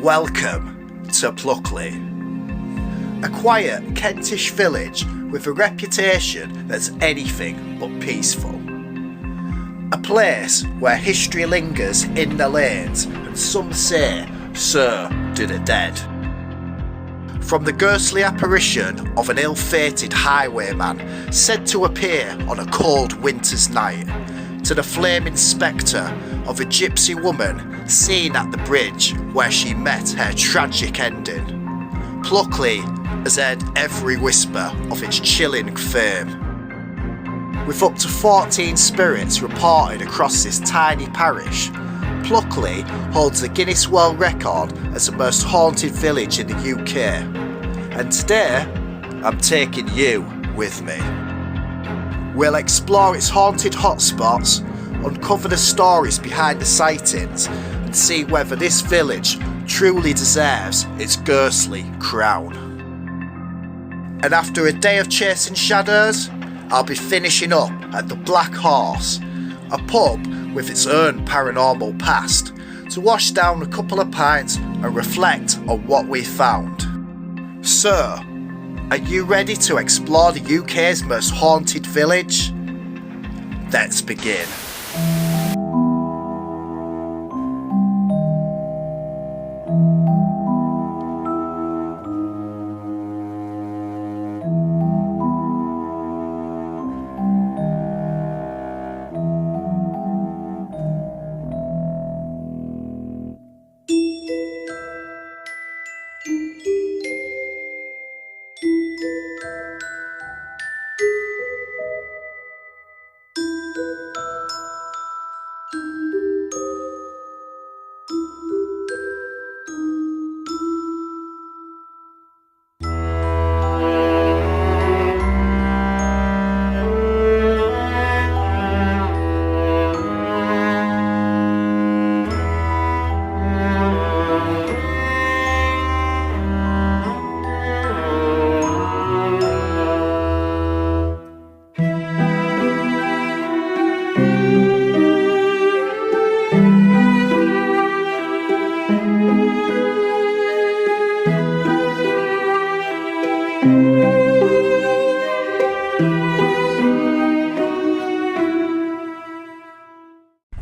Welcome to Pluckley, a quiet Kentish village with a reputation that's anything but peaceful. A place where history lingers in the lanes and some say, so do the dead. From the ghostly apparition of an ill-fated highwayman said to appear on a cold winter's night, to the flaming spectre of a gypsy woman seen at the bridge where she met her tragic ending, Pluckley has heard every whisper of its chilling fame. With up to 14 spirits reported across this tiny parish, Pluckley holds the Guinness World Record as the most haunted village in the UK. And today, I'm taking you with me. We'll explore its haunted hotspots, uncover the stories behind the sightings, and see whether this village truly deserves its ghostly crown. And after a day of chasing shadows, I'll be finishing up at the Black Horse, a pub with its own paranormal past, to wash down a couple of pints and reflect on what we found. So, are you ready to explore the UK's most haunted village? Let's begin.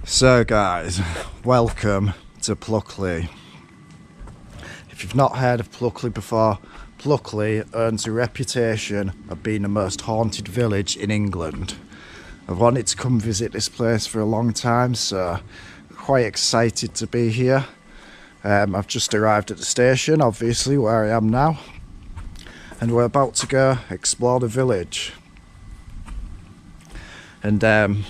So guys, welcome to Pluckley. If you've not heard of Pluckley before, Pluckley earns a reputation of being the most haunted village in England. I've wanted to come visit this place for a long time, so I'm quite excited to be here. I've just arrived at the station, obviously, where I am now, and we're about to go explore the village and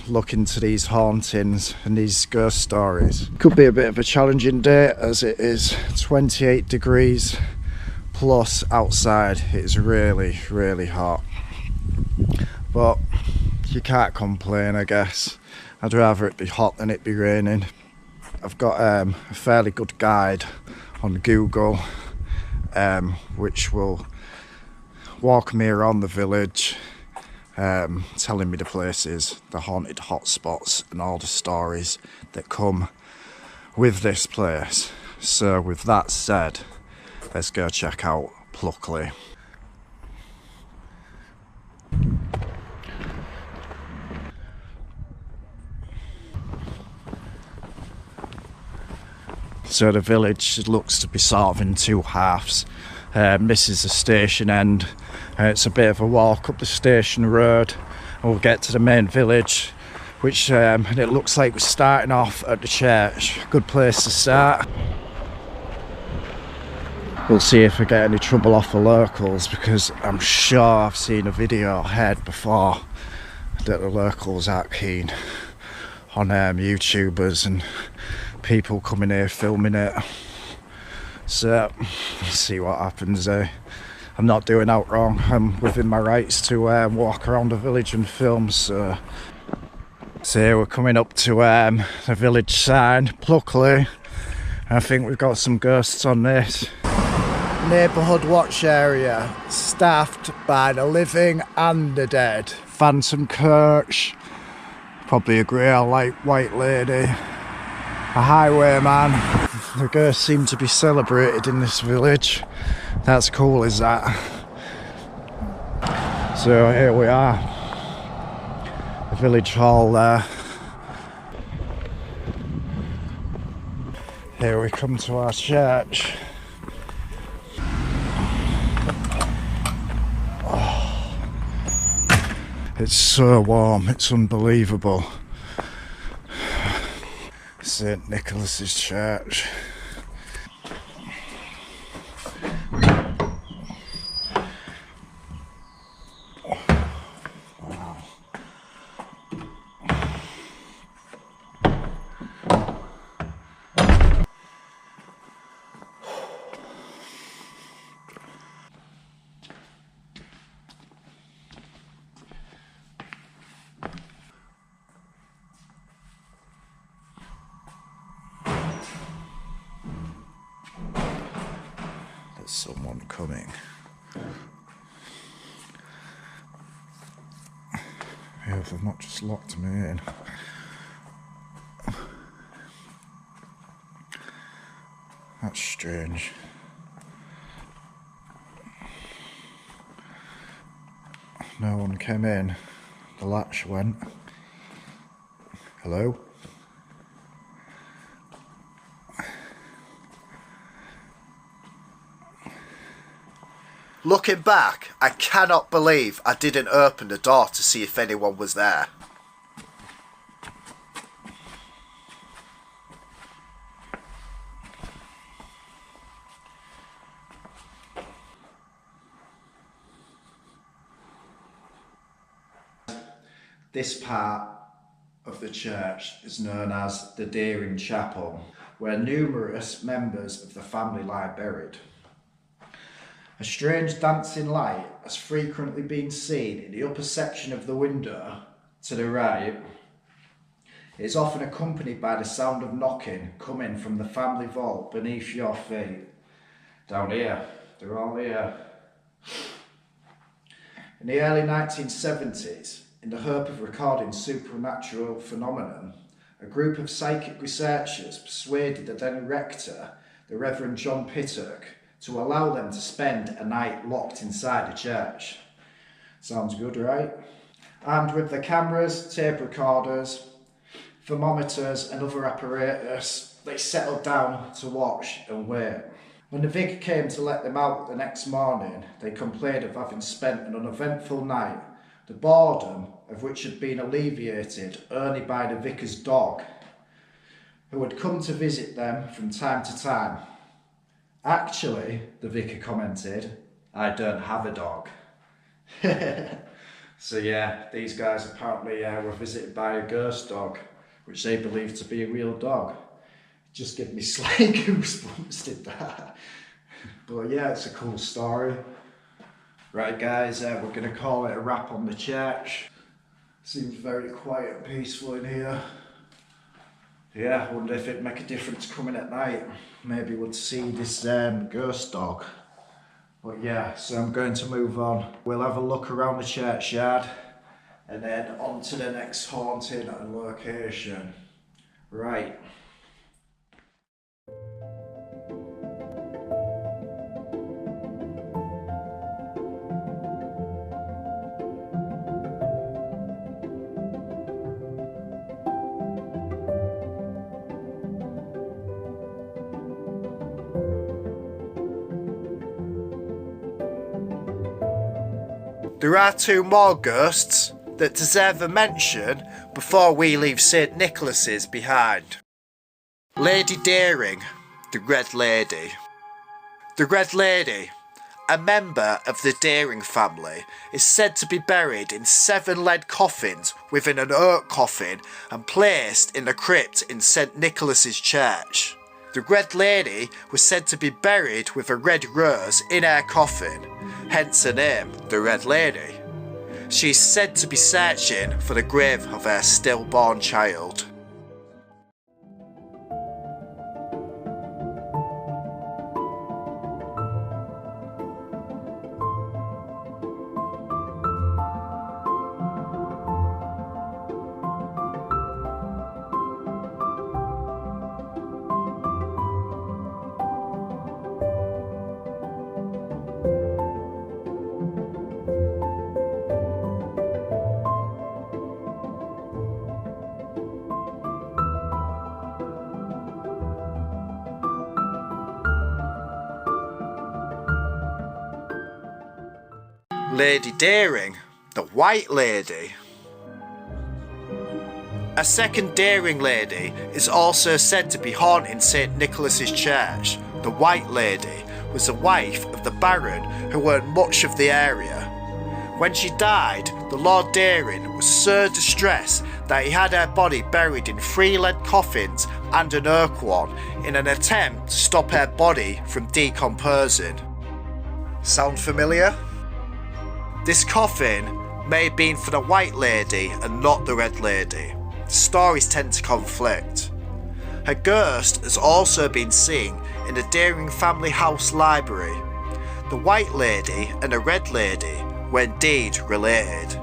look into these hauntings and these ghost stories. Could be a bit of a challenging day as it is 28 degrees plus outside. It's really, really hot. But you can't complain, I guess. I'd rather it be hot than it be raining. I've got a fairly good guide on Google which will walk me around the village, telling me the places, the haunted hotspots and all the stories that come with this place. So with that said, let's go check out Pluckley. So the village looks to be sort of in two halves. This is the station end. It's a bit of a walk up the station road and we'll get to the main village, which it looks like we're starting off at the church. Good place to start. We'll see if we get any trouble off the locals, because I'm sure I've seen a video or heard before that the locals aren't keen on YouTubers and people coming here filming it. So let's see what happens. I'm not doing out wrong. I'm within my rights to walk around the village and film. So here we're coming up to the village sign, Pluckley. I think we've got some ghosts on this. Neighbourhood watch area, staffed by the living and the dead. Phantom coach, probably a grey or light white lady, a highwayman, The ghosts seem to be celebrated in this village. That's cool, is that? So here we are. The village hall there. Here we come to our church. Oh, it's so warm, it's unbelievable. St. Nicholas's Church. There's someone coming. Yeah, if they've not just locked me in. That's strange. No one came in. The latch went. Hello? Looking back, I cannot believe I didn't open the door to see if anyone was there. This part of the church is known as the Deering Chapel, where numerous members of the family lie buried. A strange dancing light has frequently been seen in the upper section of the window to the right. It is often accompanied by the sound of knocking coming from the family vault beneath your feet. Down here, they're all here. In the early 1970s, in the hope of recording supernatural phenomenon, a group of psychic researchers persuaded the then rector, the Reverend John Pittock, to allow them to spend a night locked inside the church. Sounds good, right? Armed with the cameras, tape recorders, thermometers and other apparatus, they settled down to watch and wait. When the vicar came to let them out the next morning, they complained of having spent an uneventful night, the boredom of which had been alleviated only by the vicar's dog, who had come to visit them from time to time. Actually, the vicar commented, I don't have a dog. So yeah, these guys apparently were visited by a ghost dog, which they believed to be a real dog. Just gave me slight goosebumps, did that. But yeah, it's a cool story. Right guys, we're going to call it a wrap on the church. Seems very quiet and peaceful in here. Yeah, I wonder if it'd make a difference coming at night. Maybe we'd see this ghost dog. But yeah, so I'm going to move on. We'll have a look around the churchyard and then on to the next haunting and location. Right. There are two more ghosts that deserve a mention before we leave St. Nicholas's behind. Lady Deering, the Red Lady. The Red Lady, a member of the Deering family, is said to be buried in 7 lead coffins within an oak coffin and placed in the crypt in St. Nicholas's Church. The Red Lady was said to be buried with a red rose in her coffin, hence the name, the Red Lady. She is said to be searching for the grave of her stillborn child. Lady Deering, the White Lady. A second Deering lady is also said to be haunting St Nicholas's Church. The White Lady was the wife of the Baron who owned much of the area. When she died, the Lord Deering was so distressed that he had her body buried in 3 lead coffins and an oak one in an attempt to stop her body from decomposing. Sound familiar? This coffin may have been for the White Lady and not the Red Lady. The stories tend to conflict. Her ghost has also been seen in the Deering family house library. The White Lady and the Red Lady were indeed related.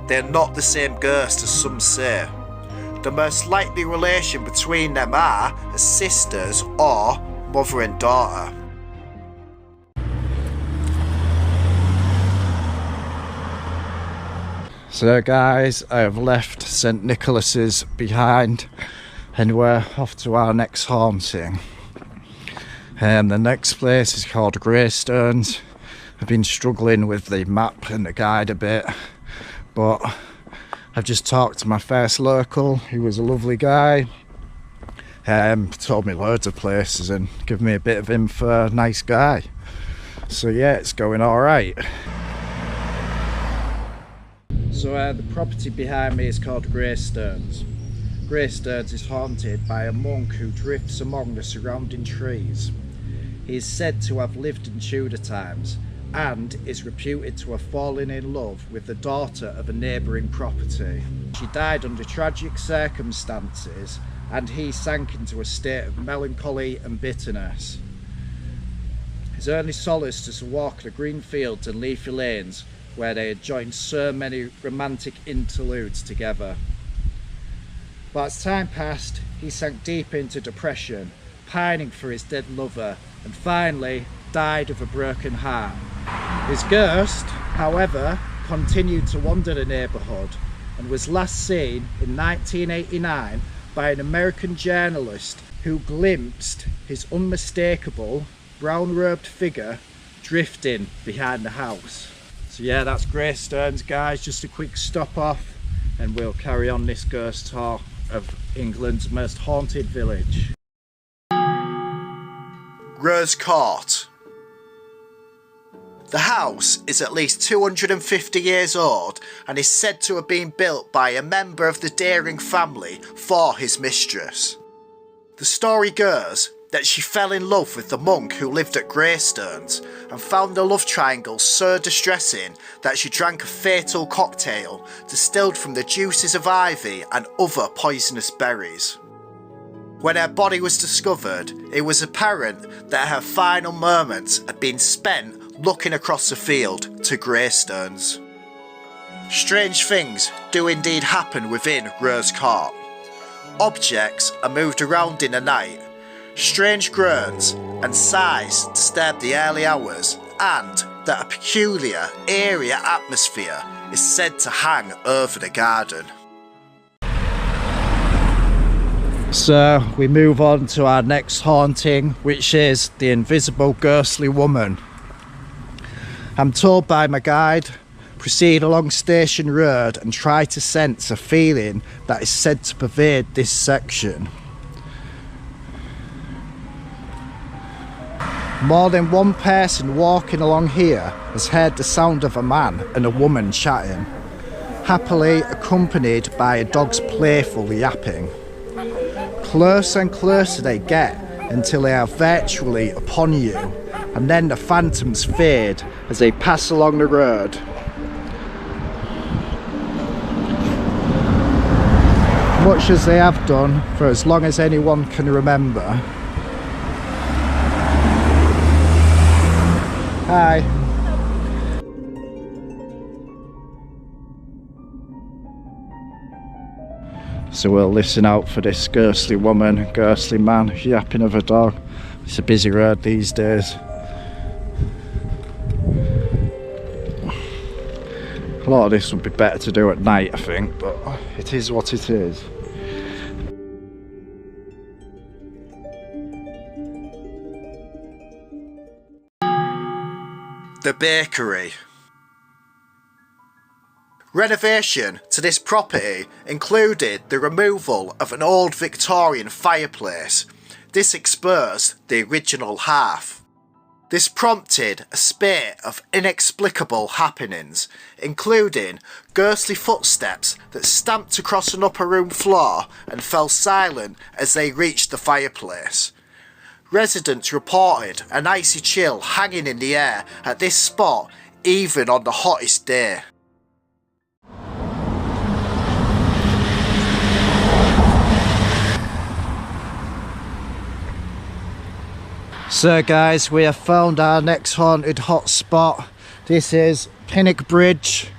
They are not the same ghost as some say. The most likely relation between them are as sisters or mother and daughter. So guys, I have left St Nicholas's behind and we're off to our next haunting. The next place is called Greystones. I've been struggling with the map and the guide a bit, but I've just talked to my first local, who was a lovely guy. Told me loads of places and given me a bit of info, nice guy. So yeah, it's going alright. So the property behind me is called Greystones. Greystones is haunted by a monk who drifts among the surrounding trees. He is said to have lived in Tudor times and is reputed to have fallen in love with the daughter of a neighbouring property. She died under tragic circumstances and he sank into a state of melancholy and bitterness. His only solace was to walk the green fields and leafy lanes where they had joined so many romantic interludes together. But as time passed, he sank deep into depression, pining for his dead lover, and finally died of a broken heart. His ghost, however, continued to wander the neighbourhood and was last seen in 1989 by an American journalist who glimpsed his unmistakable brown-robed figure drifting behind the house. So yeah, that's Greystones, guys. Just a quick stop off and we'll carry on this ghost tour of England's most haunted village. Rose Court. The house is at least 250 years old and is said to have been built by a member of the Deering family for his mistress. The story goes that she fell in love with the monk who lived at Greystones and found the love triangle so distressing that she drank a fatal cocktail distilled from the juices of ivy and other poisonous berries. When her body was discovered, it was apparent that her final moments had been spent looking across the field to Greystones. Strange things do indeed happen within Rose Court. Objects are moved around in the night. Strange groans and sighs disturb the early hours, and that a peculiar, eerie atmosphere is said to hang over the garden. So we move on to our next haunting, which is the invisible ghostly woman. I'm told by my guide, proceed along Station Road and try to sense a feeling that is said to pervade this section. More than one person walking along here has heard the sound of a man and a woman chatting, happily accompanied by a dog's playful yapping. Closer and closer they get until they are virtually upon you, and then the phantoms fade as they pass along the road. Much as they have done for as long as anyone can remember. Hi. So we'll listen out for this ghostly woman, ghostly man, yapping of a dog. It's a busy road these days. A lot of this would be better to do at night, I think, but it is what it is. The bakery. Renovation to this property included the removal of an old Victorian fireplace. This exposed the original hearth. This prompted a spate of inexplicable happenings, including ghostly footsteps that stamped across an upper room floor and fell silent as they reached the fireplace. Residents reported an icy chill hanging in the air at this spot even on the hottest day. So guys, we have found our next haunted hotspot. This is Pinnock Bridge.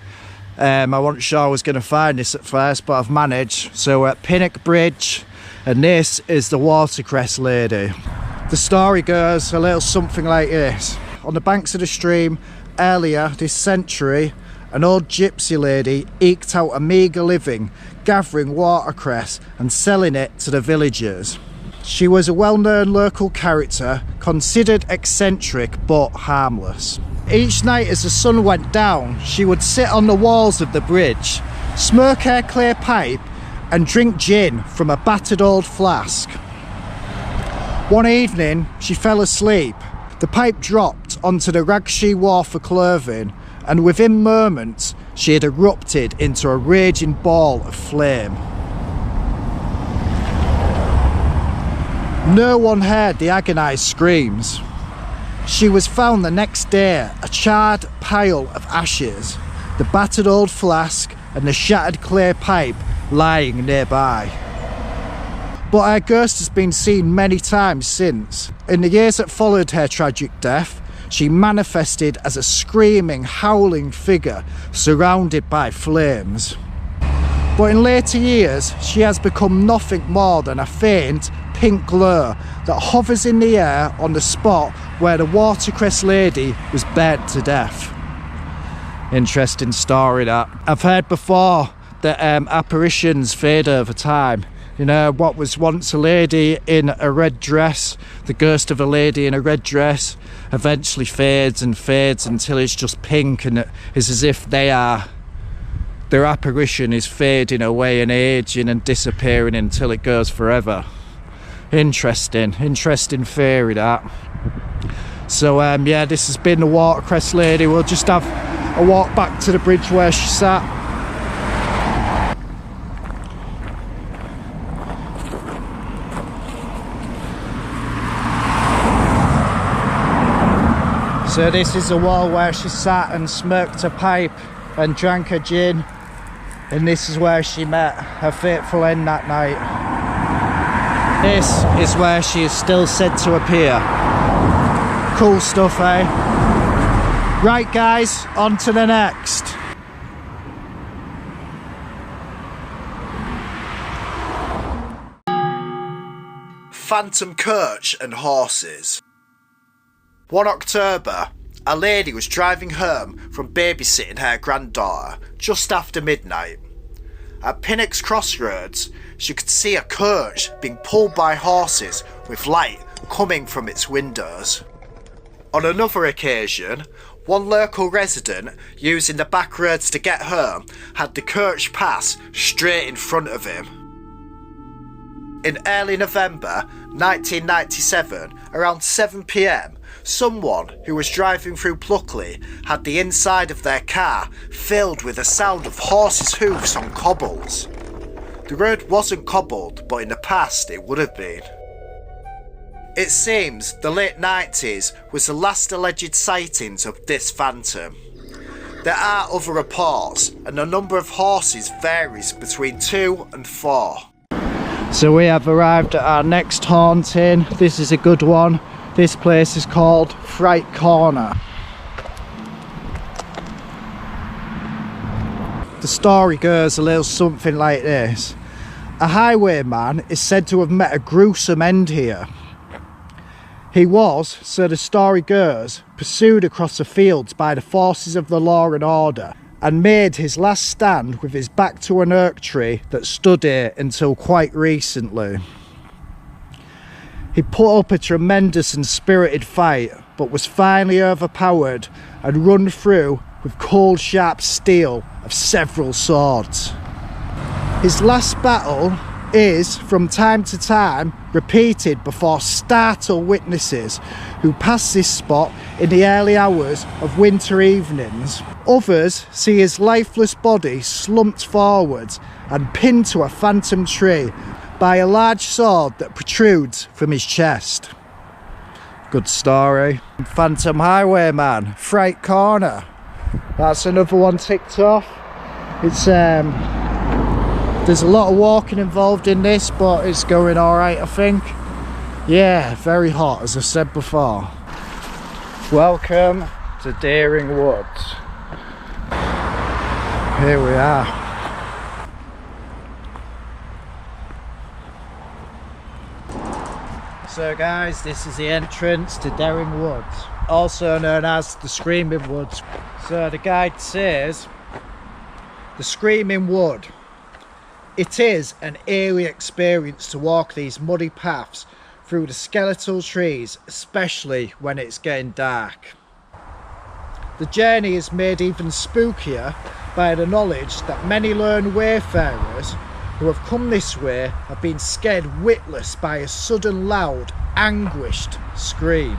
I wasn't sure I was going to find this at first, but I've managed. So we're at Pinnock Bridge, and this is the watercress lady. The story goes a little something like this. On the banks of the stream, earlier this century, an old gypsy lady eked out a meagre living, gathering watercress and selling it to the villagers. She was a well-known local character, considered eccentric but harmless. Each night as the sun went down, she would sit on the walls of the bridge, smoke her clear pipe and drink gin from a battered old flask. One evening, she fell asleep. The pipe dropped onto the rag she wore for clothing, and within moments, she had erupted into a raging ball of flame. No one heard the agonised screams. She was found the next day, a charred pile of ashes, the battered old flask and the shattered clay pipe lying nearby. But her ghost has been seen many times since. In the years that followed her tragic death, she manifested as a screaming, howling figure surrounded by flames. But in later years, she has become nothing more than a faint, pink glow that hovers in the air on the spot where the watercress lady was burnt to death. Interesting story that. I've heard before that apparitions fade over time. You know, what was once a lady in a red dress, the ghost of a lady in a red dress eventually fades and fades until it's just pink, and it is as if their apparition is fading away and aging and disappearing until it goes forever. Interesting theory that. So yeah, this has been the watercress lady. We'll just have a walk back to the bridge where she sat. So this is the wall where she sat and smoked a pipe and drank her gin, and this is where she met her fateful end that night. This is where she is still said to appear. Cool stuff, eh? Right guys, on to the next. Phantom coach and horses. One October, a lady was driving home from babysitting her granddaughter just after midnight. At Pinnock's Crossroads, she could see a coach being pulled by horses with light coming from its windows. On another occasion, one local resident using the back roads to get home had the coach pass straight in front of him. In early November 1997, around 7 p.m, someone who was driving through Pluckley had the inside of their car filled with the sound of horses' hooves on cobbles. The road wasn't cobbled, but in the past it would have been. It seems the late 90s was the last alleged sightings of this phantom. There are other reports, and the number of horses varies between 2 and 4. So we have arrived at our next haunting. This is a good one. This place is called Fright Corner. The story goes a little something like this. A highwayman is said to have met a gruesome end here. He was, so the story goes, pursued across the fields by the forces of the law and order, and made his last stand with his back to an oak tree that stood here until quite recently. He put up a tremendous and spirited fight, but was finally overpowered and run through with cold sharp steel of several sorts. His last battle is from time to time repeated before startled witnesses who pass this spot in the early hours of winter evenings. Others see his lifeless body slumped forwards and pinned to a phantom tree by a large sword that protrudes from his chest. Good story. Phantom Highwayman, Fright Corner. That's another one ticked off. It's there's a lot of walking involved in this, but it's going alright, I think. Yeah, very hot, as I said before. Welcome to Deering Woods. Here we are. So guys, this is the entrance to Deering Woods, also known as the Screaming Woods. So the guide says, the Screaming Wood. It is an eerie experience to walk these muddy paths through the skeletal trees, especially when it's getting dark. The journey is made even spookier by the knowledge that many lone wayfarers who have come this way have been scared witless by a sudden loud, anguished scream.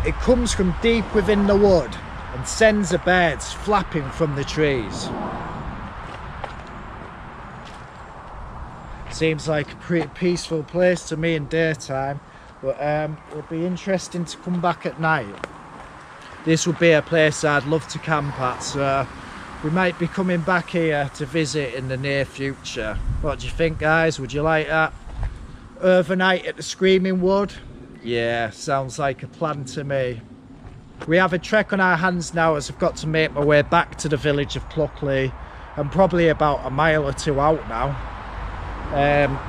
It comes from deep within the wood and sends the birds flapping from the trees. Seems like a pretty peaceful place to me in daytime, but it would be interesting to come back at night. This would be a place I'd love to camp at, so we might be coming back here to visit in the near future. What do you think, guys? Would you like that? Overnight at the Screaming Wood? Yeah, sounds like a plan to me. We have a trek on our hands now, as I've got to make my way back to the village of Pluckley. I'm probably about a mile or two out now.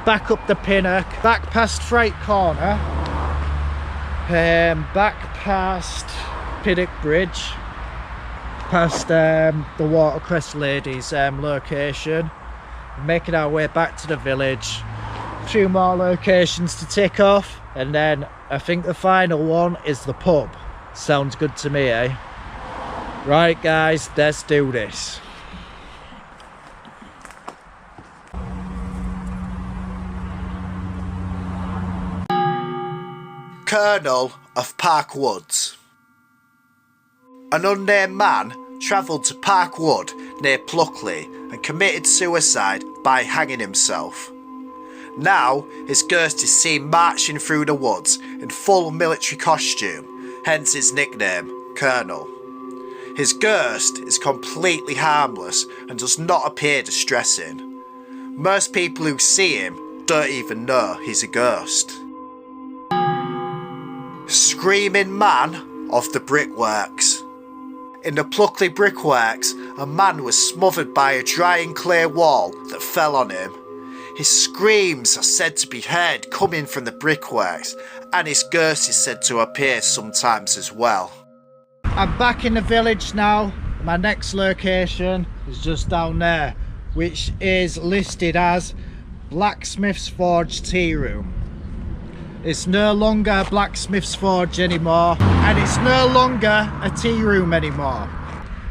Back up the pinnock, back past Fright Corner, back past Pinnock Bridge, past the Watercress Ladies location, making our way back to the village. A few more locations to tick off, and then I think the final one is the pub. Sounds good to me, eh? Right guys, let's do this. Colonel of Park Woods. An unnamed man travelled to Park Wood near Pluckley and committed suicide by hanging himself. Now his ghost is seen marching through the woods in full military costume, hence his nickname, Colonel. His ghost is completely harmless and does not appear distressing. Most people who see him don't even know he's a ghost. Screaming Man of the Brickworks. In the Pluckley Brickworks, a man was smothered by a drying clay wall that fell on him. His screams are said to be heard coming from the brickworks, and his ghost is said to appear sometimes as well. I'm back in the village now. My next location is just down there, which is listed as Blacksmith's Forge Tea Room. It's no longer a blacksmith's forge anymore, and it's no longer a tea room anymore.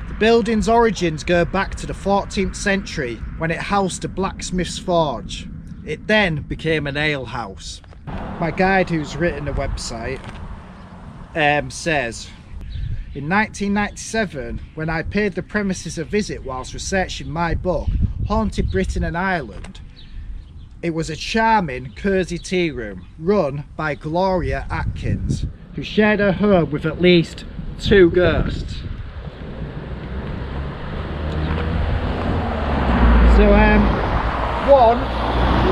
The building's origins go back to the 14th century when it housed a blacksmith's forge. It then became an ale house. My guide, who's written the website, says, in 1997, when I paid the premises a visit whilst researching my book, Haunted Britain and Ireland, it was a charming, cosy tea room run by Gloria Atkins, who shared her home with at least 2 ghosts. So,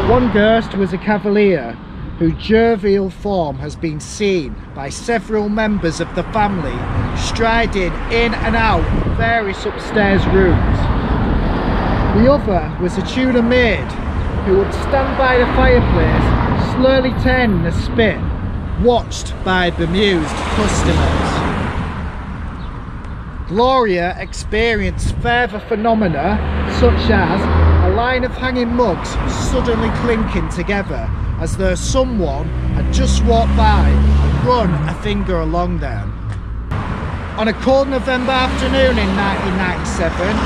one ghost was a cavalier whose jovial form has been seen by several members of the family striding in and out of various upstairs rooms. The other was a tuna maid who would stand by the fireplace, slowly turning the spit, watched by bemused customers. Gloria experienced further phenomena such as a line of hanging mugs suddenly clinking together as though someone had just walked by and run a finger along them. On a cold November afternoon in 1997,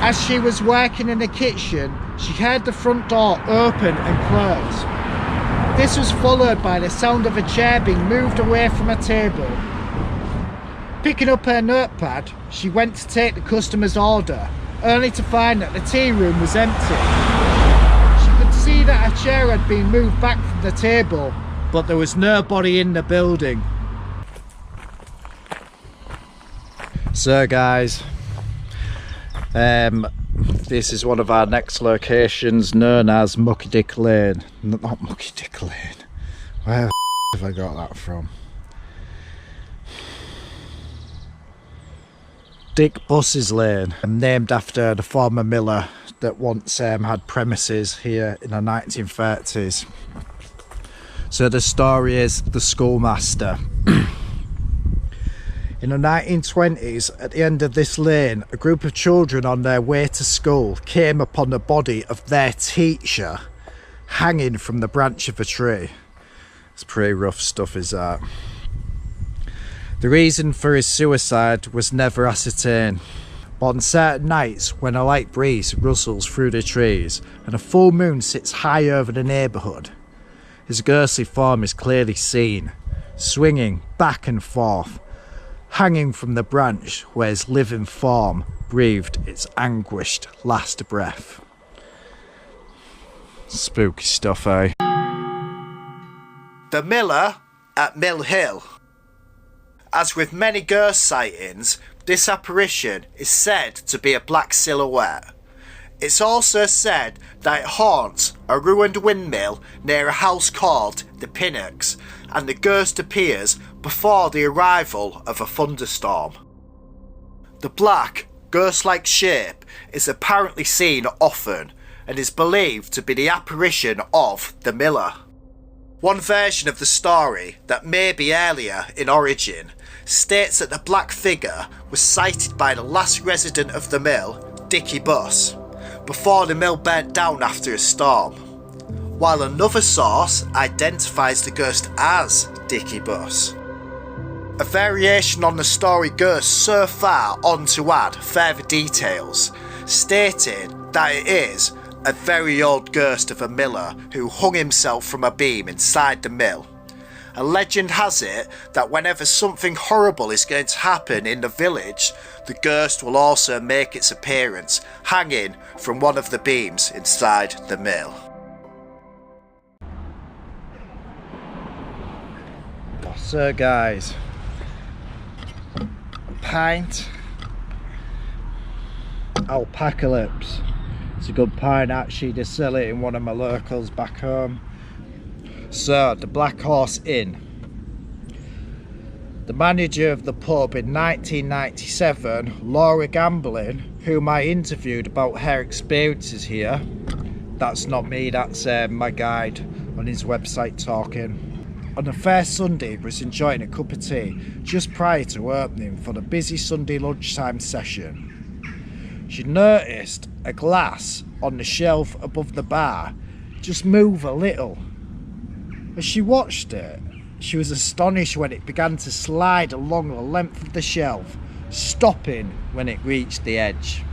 as she was working in the kitchen, she heard the front door open and close. This was followed by the sound of a chair being moved away from a table. Picking up her notepad, she went to take the customer's order, only to find that the tea room was empty. She could see that a chair had been moved back from the table, but there was nobody in the building. So guys, this is one of our next locations, known as Mucky Dick Lane. Not Mucky Dick Lane. Where the have I got that from? Dick Buss's Lane, named after the former miller that once had premises here in the 1930s. So the story is the schoolmaster. In the 1920s, at the end of this lane, a group of children on their way to school came upon the body of their teacher hanging from the branch of a tree. It's pretty rough stuff, is that? The reason for his suicide was never ascertained, but on certain nights when a light breeze rustles through the trees and a full moon sits high over the neighbourhood, his ghostly form is clearly seen, swinging back and forth, hanging from the branch where his living form breathed its anguished last breath. Spooky stuff, eh? The Miller at Mill Hill. As with many ghost sightings, this apparition is said to be a black silhouette. It's also said that it haunts a ruined windmill near a house called the Pinnocks, and the ghost appears before the arrival of a thunderstorm. The black, ghost-like shape is apparently seen often and is believed to be the apparition of the miller. One version of the story, that may be earlier in origin, states that the black figure was sighted by the last resident of the mill, Dickie Buss, before the mill burnt down after a storm, while another source identifies the ghost as Dickie Buss. A variation on the story goes so far on to add further details, stating that it is a very old ghost of a miller who hung himself from a beam inside the mill. A legend has it that whenever something horrible is going to happen in the village, the ghost will also make its appearance, hanging from one of the beams inside the mill. So guys, pint, alpacalypse. It's a good pint actually, they sell it in one of my locals back home. So, the Black Horse Inn. The manager of the pub in 1997, Laura Gamblin, whom I interviewed about her experiences here. That's not me, that's my guide on his website talking. On the first Sunday, was enjoying a cup of tea just prior to opening for the busy Sunday lunchtime session. She noticed a glass on the shelf above the bar just move a little. As she watched it, she was astonished when it began to slide along the length of the shelf, stopping when it reached the edge.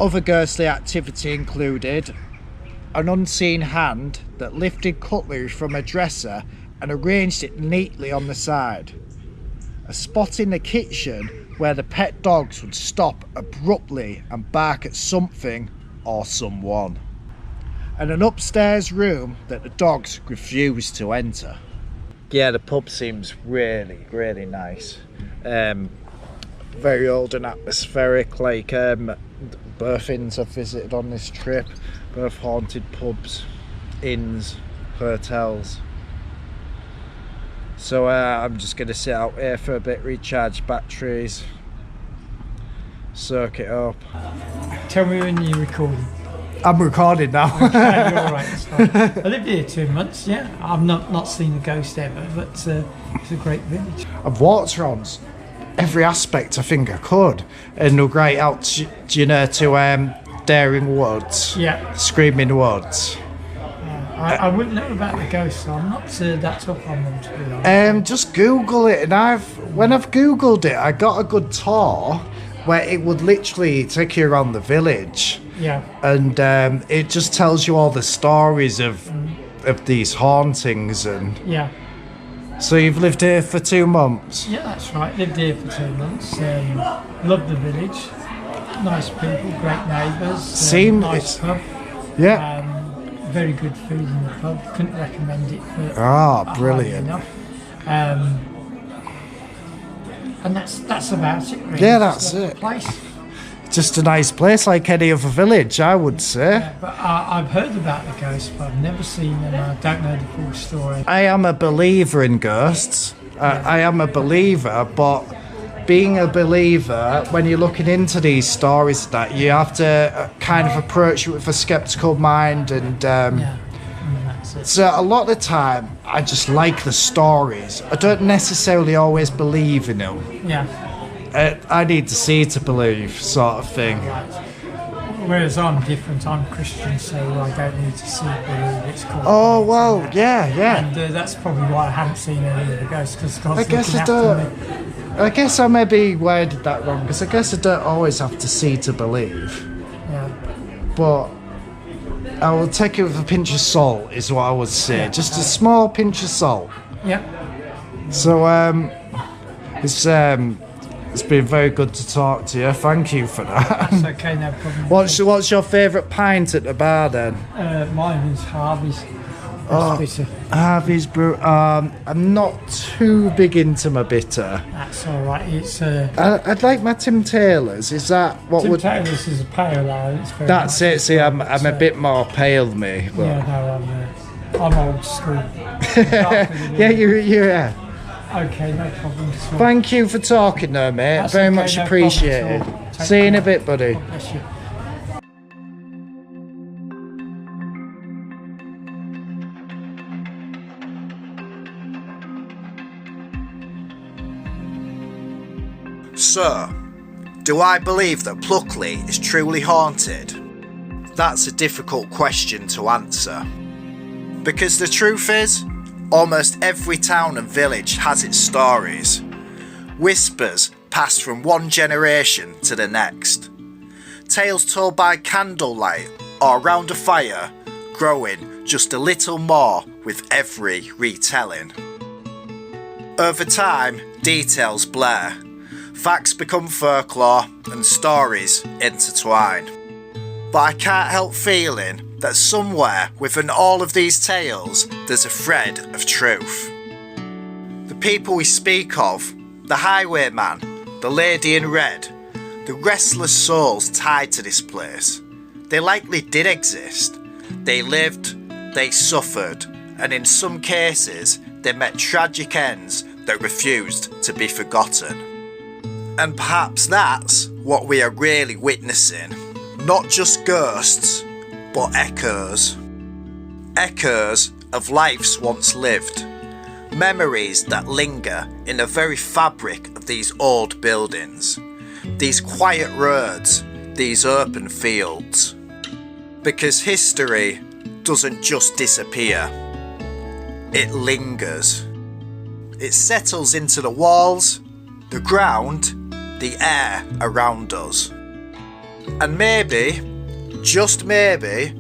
Other ghostly activity included an unseen hand that lifted cutlery from a dresser and arranged it neatly on the side, a spot in the kitchen where the pet dogs would stop abruptly and bark at something or someone, and an upstairs room that the dogs refused to enter. Yeah, the pub seems really, really nice. Very old and atmospheric, like both inns I've visited on this trip, both haunted pubs, inns, hotels. So I'm just going to sit out here for a bit, recharge batteries, soak it up. Tell me when you're recording. I'm recording now. Okay, you're all right. I lived here 2 months, yeah. I've not seen a ghost ever, but it's a great village. I've walked around every aspect I think I could, and we'll right out to Daring Woods, Yeah. Screaming Woods. I wouldn't know about the ghosts, so I'm not that up on them, to be honest. Just Google it, and when I've Googled it, I got a good tour where it would literally take you around the village. Yeah. And it just tells you all the stories of these hauntings. And Yeah. so you've lived here for 2 months? Yeah, that's right. Lived here for 2 months. Loved the village. Nice people, great neighbours. Nice pub. Yeah. Very good food in the pub. Couldn't recommend it for brilliant. enough. And that's about it, really. Yeah, that's Just it. Place. Just a nice place like any other village, I would say. Yeah, but I've heard about the ghosts, but I've never seen them. I don't know the full story. I am a believer in ghosts. I am a believer, but being a believer, when you're looking into these stories, that you have to kind of approach it with a skeptical mind, and That's it. so a lot of the time I just like the stories. I don't necessarily always believe in them. Yeah. I need to see to believe, sort of thing. Right. Whereas I'm different. I'm Christian, so I don't need to see believe. It's called. Oh well, yeah. And that's probably why I haven't seen any of the ghosts, because God's I guess looking I after don't. me. I guess I maybe worded that wrong, because I guess I don't always have to see to believe. Yeah. But I will take it with a pinch of salt, is what I would say. Yeah. Just a small pinch of salt. Yeah. So it's been very good to talk to you. Thank you for that. That's okay, no problem. What's your favourite pint at the bar then? Mine is Harvey's. Oh, Bitter. Harvey's Brew. I'm not too big into my bitter. That's all right. It's I'd like my Tim Taylor's. Is that what Tim would? Taylor's is a pale ale. It's very That's nice. it. See, I'm a bit more pale, me. But. Yeah, no, I'm old school. Yeah, you're. Okay, no problem at all. Thank you for talking, though, mate. That's Very okay, much no appreciated. problem at all. Take See you in a care. bit, buddy. God bless you. So, do I believe that Pluckley is truly haunted? That's a difficult question to answer. Because the truth is, almost every town and village has its stories. Whispers passed from one generation to the next. Tales told by candlelight or round a fire, growing just a little more with every retelling. Over time, details blur. Facts become folklore and stories intertwine. But I can't help feeling that somewhere within all of these tales there's a thread of truth. The people we speak of, the highwayman, the lady in red, the restless souls tied to this place, they likely did exist. They lived, they suffered, and in some cases they met tragic ends that refused to be forgotten. And perhaps that's what we are really witnessing. Not just ghosts, but echoes. Echoes of lives once lived. Memories that linger in the very fabric of these old buildings. These quiet roads, these open fields. Because history doesn't just disappear. It lingers. It settles into the walls, the ground, the air around us. And maybe, just maybe,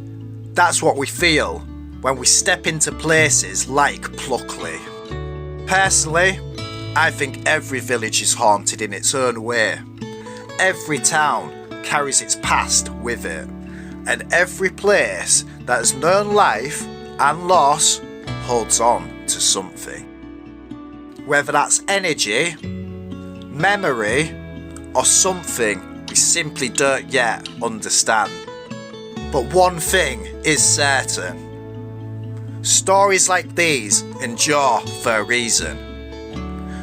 that's what we feel when we step into places like Pluckley. Personally, I think every village is haunted in its own way. Every town carries its past with it, and every place that has known life and loss holds on to something. Whether that's energy, memory, or something we simply don't yet understand. But one thing is certain. Stories like these endure for a reason.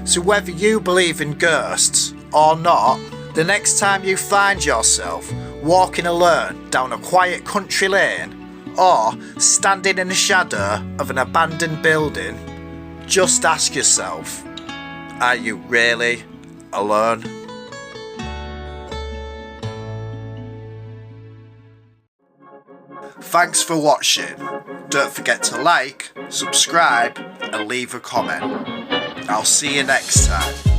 So whether you believe in ghosts or not, the next time you find yourself walking alone down a quiet country lane or standing in the shadow of an abandoned building, just ask yourself, are you really alone? Thanks for watching. Don't forget to like, subscribe and leave a comment. I'll see you next time.